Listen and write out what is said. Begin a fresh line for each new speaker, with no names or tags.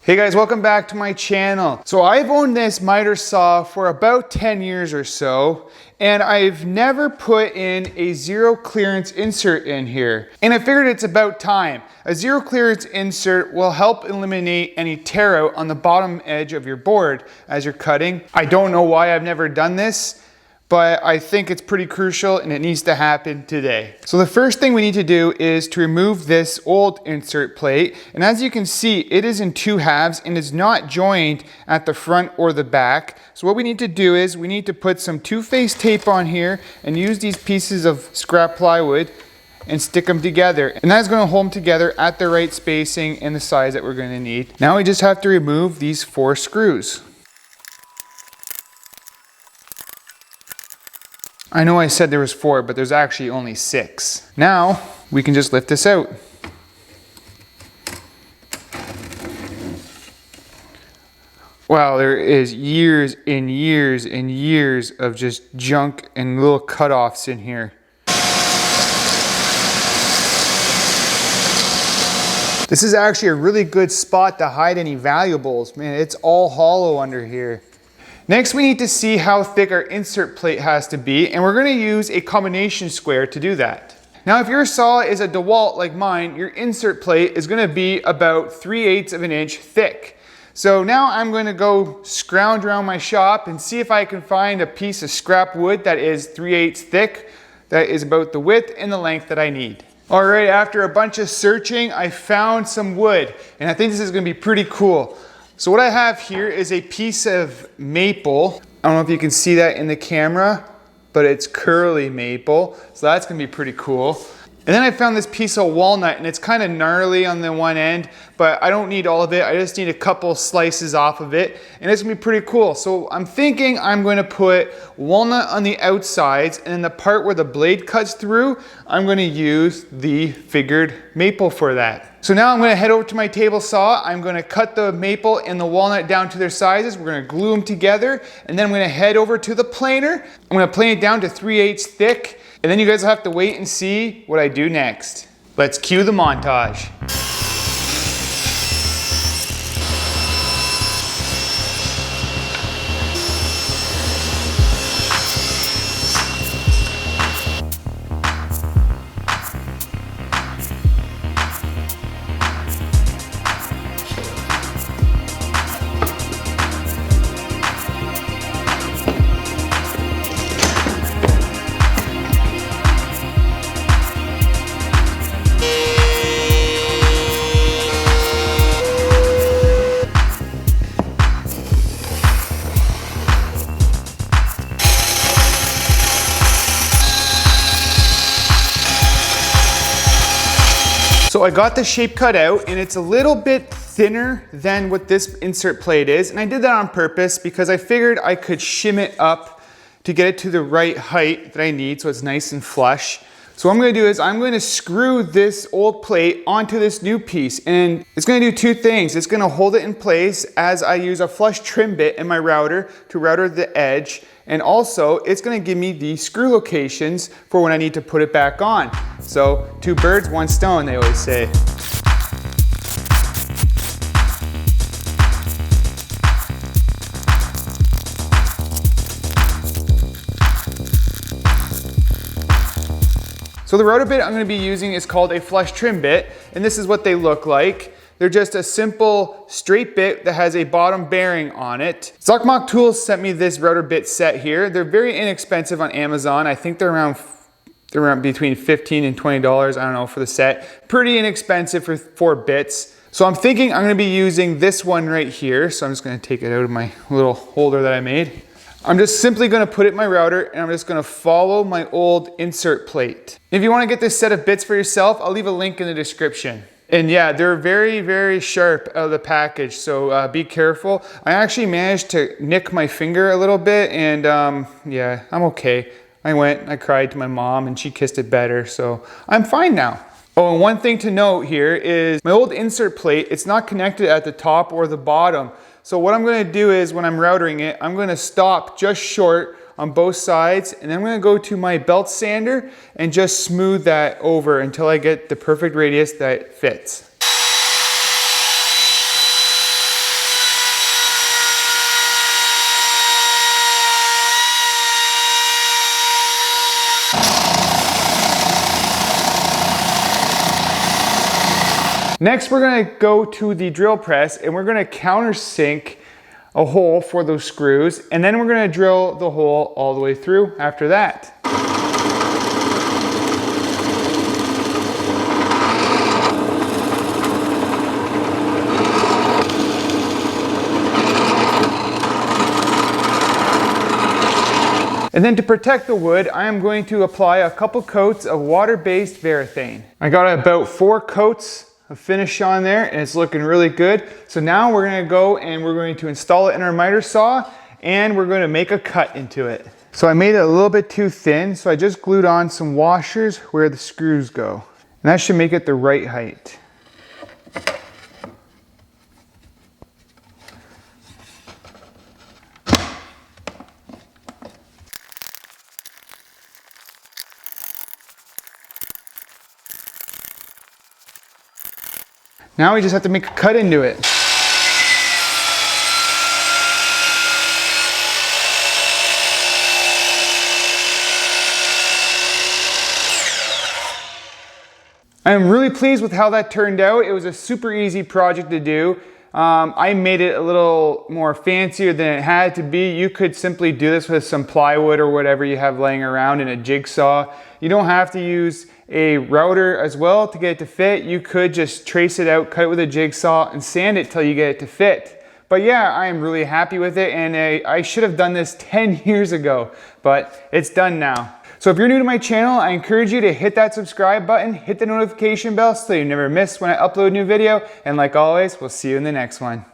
Hey guys, welcome back to my channel. So I've owned this miter saw for about 10 years or so, and I've never put in a zero clearance insert in here. And I figured it's about time. A zero clearance insert will help eliminate any tear out on the bottom edge of your board as you're cutting. I don't know why I've never done this, but I think it's pretty crucial and it needs to happen today. So the first thing we need to do is to remove this old insert plate. And as you can see, it is in two halves and is not joined at the front or the back. So what we need to do is we need to put some two-face tape on here and use these pieces of scrap plywood and stick them together. And that's going to hold them together at the right spacing and the size that we're going to need. Now we just have to remove these 4 screws. I know I said there was 4, but there's actually only 6. Now we can just lift this out. Wow, there is years and years and years of just junk and little cutoffs in here. This is actually a really good spot to hide any valuables. Man, it's all hollow under here. Next, we need to see how thick our insert plate has to be, and we're going to use a combination square to do that. Now, if your saw is a Dewalt like mine, your insert plate is going to be about 3/8 of an inch thick. So now I'm going to go scrounge around my shop and see if I can find a piece of scrap wood that is 3/8 thick, that is about the width and the length that I need. All right, after a bunch of searching, I found some wood, and I think this is going to be pretty cool. So what I have here is a piece of maple. I don't know if you can see that in the camera, but it's curly maple. So that's gonna be pretty cool. And then I found this piece of walnut, and it's kind of gnarly on the one end, but I don't need all of it. I just need a couple slices off of it, and it's gonna be pretty cool. So I'm thinking I'm gonna put walnut on the outsides, and then the part where the blade cuts through, I'm gonna use the figured maple for that. So now I'm gonna head over to my table saw. I'm gonna cut the maple and the walnut down to their sizes. We're gonna glue them together, and then I'm gonna head over to the planer. I'm gonna plane it down to 3/8 thick, and then you guys will have to wait and see what I do next. Let's cue the montage. So I got the shape cut out, and it's a little bit thinner than what this insert plate is. And I did that on purpose because I figured I could shim it up to get it to the right height that I need so it's nice and flush. So what I'm gonna do is I'm gonna screw this old plate onto this new piece, and it's gonna do 2 things. It's gonna hold it in place as I use a flush trim bit in my router to router the edge, and also it's gonna give me the screw locations for when I need to put it back on. So 2 birds, 1 stone, they always say. So the rotor bit I'm going to be using is called a flush trim bit, and this is what they look like. They're just a simple straight bit that has a bottom bearing on it. Zokmok Tools sent me this rotor bit set here. They're very inexpensive on Amazon. I think they're around between $15 and $20, I don't know, for the set. Pretty inexpensive for 4 bits. So I'm thinking I'm going to be using this one right here. So I'm just going to take it out of my little holder that I made. I'm just simply going to put it in my router, and I'm just going to follow my old insert plate. If you want to get this set of bits for yourself, I'll leave a link in the description. And yeah, they're very, very sharp out of the package, so be careful. I actually managed to nick my finger a little bit, and yeah, I'm okay. I went, I cried to my mom, and she kissed it better, so I'm fine now. Oh, and one thing to note here is my old insert plate, it's not connected at the top or the bottom. So what I'm going to do is when I'm routering it, I'm going to stop just short on both sides, and then I'm going to go to my belt sander and just smooth that over until I get the perfect radius that fits. Next, we're gonna go to the drill press and we're gonna countersink a hole for those screws, and then we're gonna drill the hole all the way through after that. And then to protect the wood, I am going to apply a couple coats of water-based Varathane. I got about 4 coats of finish on there and it's looking really good. So now we're gonna go and we're going to install it in our miter saw and we're gonna make a cut into it. So I made it a little bit too thin, so I just glued on some washers where the screws go. And that should make it the right height. Now we just have to make a cut into it. I am really pleased with how that turned out. It was a super easy project to do. I made it a little more fancier than it had to be. You could simply do this with some plywood or whatever you have laying around in a jigsaw. You don't have to use a router as well to get it to fit. You could just trace it out, cut it with a jigsaw and sand it till you get it to fit. But yeah, I am really happy with it, and I should have done this 10 years ago, but it's done now. So if you're new to my channel, I encourage you to hit that subscribe button, hit the notification bell so you never miss when I upload a new video, and like always, we'll see you in the next one.